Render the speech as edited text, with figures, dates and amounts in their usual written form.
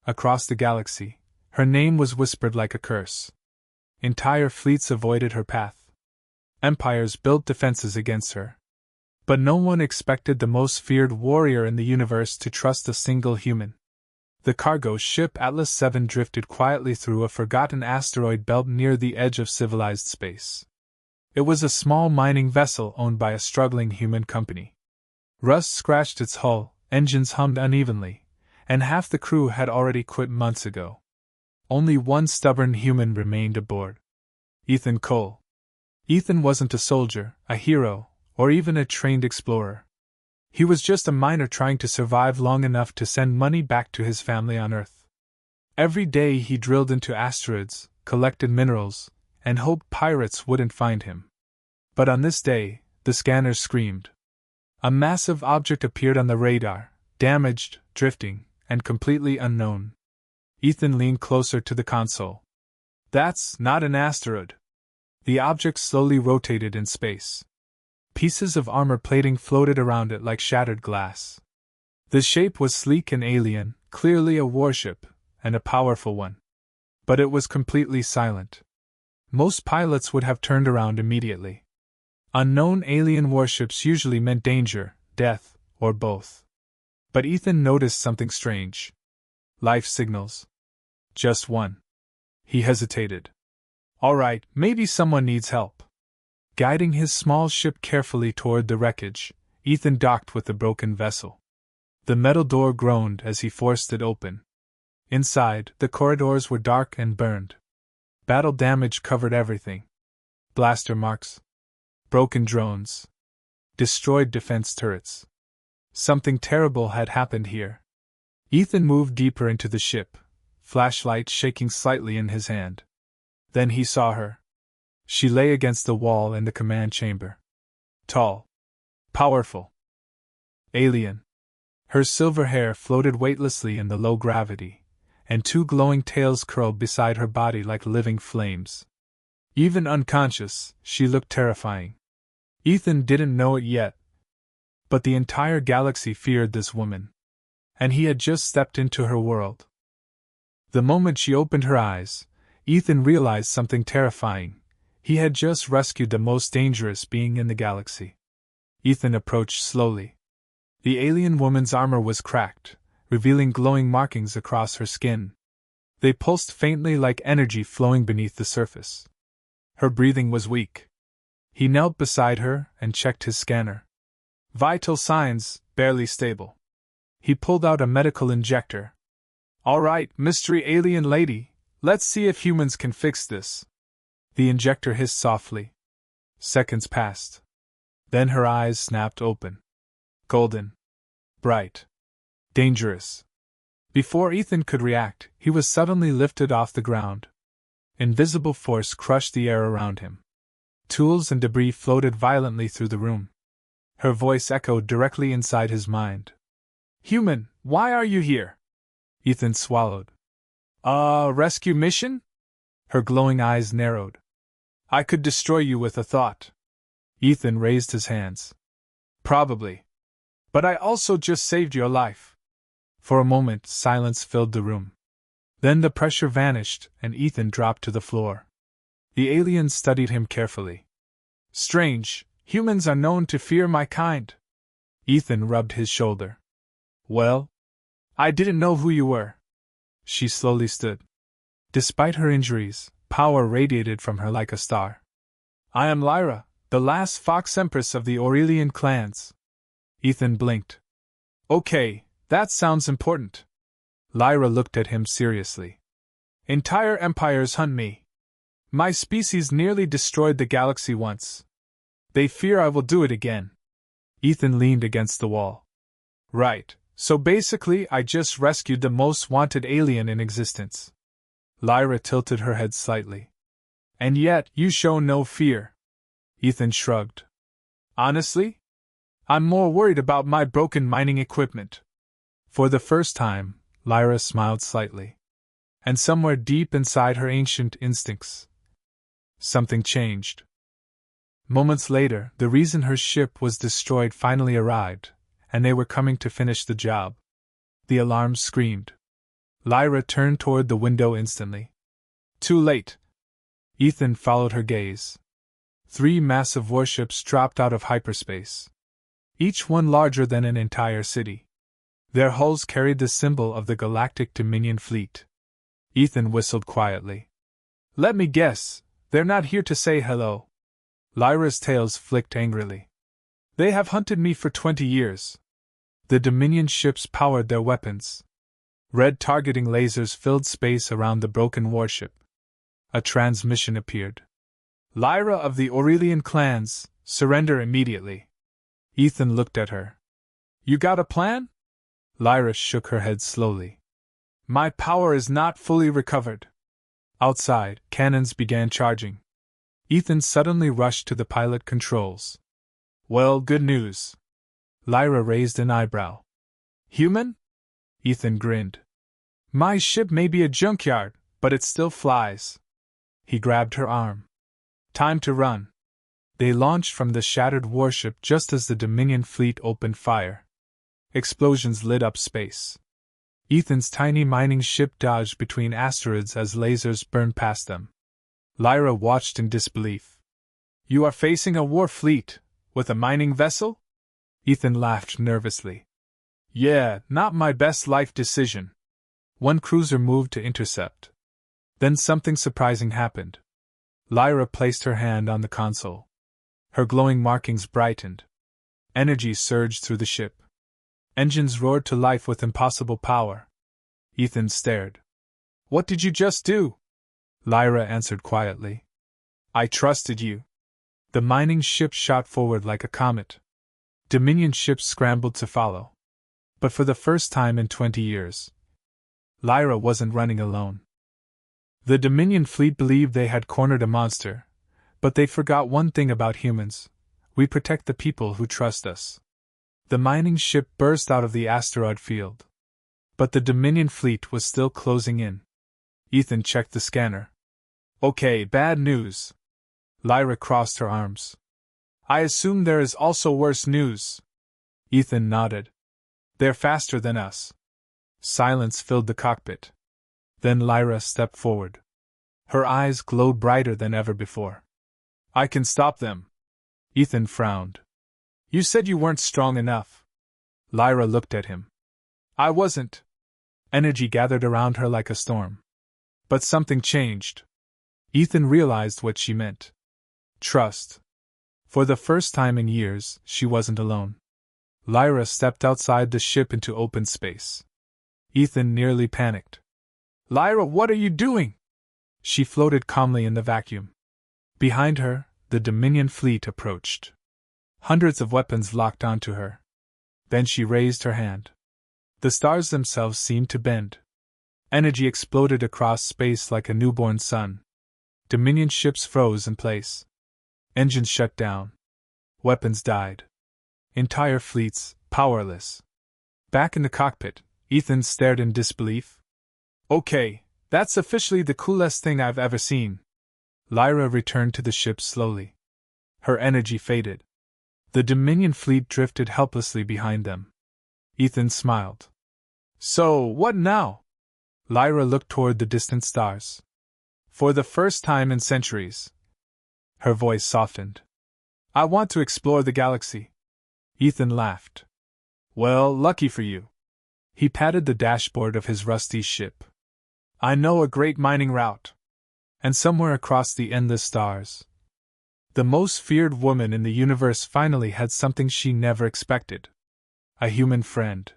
Across the galaxy, her name was whispered like a curse. Entire fleets avoided her path. Empires built defenses against her. But no one expected the most feared warrior in the universe to trust a single human. The cargo ship Atlas VII drifted quietly through a forgotten asteroid belt near the edge of civilized space. It was a small mining vessel owned by a struggling human company. Rust scratched its hull, engines hummed unevenly, and half the crew had already quit months ago. Only one stubborn human remained aboard. Ethan Cole. Ethan wasn't a soldier, a hero, or even a trained explorer. He was just a miner trying to survive long enough to send money back to his family on Earth. Every day he drilled into asteroids, collected minerals, and hoped pirates wouldn't find him. But on this day, the scanners screamed. A massive object appeared on the radar, damaged, drifting, and completely unknown. Ethan leaned closer to the console. That's not an asteroid. The object slowly rotated in space. Pieces of armor plating floated around it like shattered glass. The shape was sleek and alien, clearly a warship, and a powerful one. But it was completely silent. Most pilots would have turned around immediately. Unknown alien warships usually meant danger, death, or both. But Ethan noticed something strange. Life signals. Just one. He hesitated. All right, maybe someone needs help. Guiding his small ship carefully toward the wreckage, Ethan docked with the broken vessel. The metal door groaned as he forced it open. Inside, the corridors were dark and burned. Battle damage covered everything. Blaster marks. Broken drones. Destroyed defense turrets. Something terrible had happened here. Ethan moved deeper into the ship, flashlight shaking slightly in his hand. Then he saw her. She lay against the wall in the command chamber. Tall. Powerful. Alien. Her silver hair floated weightlessly in the low gravity, and two glowing tails curled beside her body like living flames. Even unconscious, she looked terrifying. Ethan didn't know it yet, but the entire galaxy feared this woman. And he had just stepped into her world. The moment she opened her eyes, Ethan realized something terrifying. He had just rescued the most dangerous being in the galaxy. Ethan approached slowly. The alien woman's armor was cracked, revealing glowing markings across her skin. They pulsed faintly like energy flowing beneath the surface. Her breathing was weak. He knelt beside her and checked his scanner. Vital signs, barely stable. He pulled out a medical injector. All right, mystery alien lady, let's see if humans can fix this. The injector hissed softly. Seconds passed. Then her eyes snapped open. Golden. Bright. Dangerous. Before Ethan could react, he was suddenly lifted off the ground. Invisible force crushed the air around him. Tools and debris floated violently through the room. Her voice echoed directly inside his mind. Human, why are you here? Ethan swallowed. Rescue mission? Her glowing eyes narrowed. I could destroy you with a thought. Ethan raised his hands. Probably. But I also just saved your life. For a moment, silence filled the room. Then the pressure vanished, and Ethan dropped to the floor. The alien studied him carefully. Strange, humans are known to fear my kind. Ethan rubbed his shoulder. Well, I didn't know who you were. She slowly stood. Despite her injuries, power radiated from her like a star. I am Lyra, the last Fox Empress of the Aurelian clans. Ethan blinked. Okay, that sounds important. Lyra looked at him seriously. Entire empires hunt me. My species nearly destroyed the galaxy once. They fear I will do it again. Ethan leaned against the wall. Right, so basically I just rescued the most wanted alien in existence. Lyra tilted her head slightly. And yet, you show no fear. Ethan shrugged. Honestly? I'm more worried about my broken mining equipment. For the first time, Lyra smiled slightly. And somewhere deep inside her ancient instincts, something changed. Moments later, the reason her ship was destroyed finally arrived, and they were coming to finish the job. The alarm screamed. Lyra turned toward the window instantly. Too late. Ethan followed her gaze. 3 massive warships dropped out of hyperspace, each one larger than an entire city. Their hulls carried the symbol of the Galactic Dominion Fleet. Ethan whistled quietly. Let me guess, they're not here to say hello. Lyra's tails flicked angrily. They have hunted me for 20 years. The Dominion ships powered their weapons. Red targeting lasers filled space around the broken warship. A transmission appeared. Lyra of the Aurelian clans, surrender immediately. Ethan looked at her. You got a plan? Lyra shook her head slowly. My power is not fully recovered. Outside, cannons began charging. Ethan suddenly rushed to the pilot controls. Well, good news. Lyra raised an eyebrow. Human? Ethan grinned. My ship may be a junkyard, but it still flies. He grabbed her arm. Time to run. They launched from the shattered warship just as the Dominion fleet opened fire. Explosions lit up space. Ethan's tiny mining ship dodged between asteroids as lasers burned past them. Lyra watched in disbelief. You are facing a war fleet, with a mining vessel? Ethan laughed nervously. Yeah, not my best life decision. One cruiser moved to intercept. Then something surprising happened. Lyra placed her hand on the console. Her glowing markings brightened. Energy surged through the ship. Engines roared to life with impossible power. Ethan stared. What did you just do? Lyra answered quietly. I trusted you. The mining ship shot forward like a comet. Dominion ships scrambled to follow. But for the first time in 20 years, Lyra wasn't running alone. The Dominion fleet believed they had cornered a monster, but they forgot one thing about humans: we protect the people who trust us. The mining ship burst out of the asteroid field. But the Dominion fleet was still closing in. Ethan checked the scanner. Okay, bad news. Lyra crossed her arms. I assume there is also worse news. Ethan nodded. They're faster than us. Silence filled the cockpit. Then Lyra stepped forward. Her eyes glowed brighter than ever before. I can stop them. Ethan frowned. You said you weren't strong enough. Lyra looked at him. I wasn't. Energy gathered around her like a storm. But something changed. Ethan realized what she meant. Trust. For the first time in years, she wasn't alone. Lyra stepped outside the ship into open space. Ethan nearly panicked. Lyra, what are you doing? She floated calmly in the vacuum. Behind her, the Dominion fleet approached. Hundreds of weapons locked onto her. Then she raised her hand. The stars themselves seemed to bend. Energy exploded across space like a newborn sun. Dominion ships froze in place. Engines shut down. Weapons died. Entire fleets, powerless. Back in the cockpit, Ethan stared in disbelief. Okay, that's officially the coolest thing I've ever seen. Lyra returned to the ship slowly. Her energy faded. The Dominion fleet drifted helplessly behind them. Ethan smiled. So, what now? Lyra looked toward the distant stars. For the first time in centuries. Her voice softened. I want to explore the galaxy. Ethan laughed. Well, lucky for you. He patted the dashboard of his rusty ship. I know a great mining route. And somewhere across the endless stars, the most feared woman in the universe finally had something she never expected. A human friend.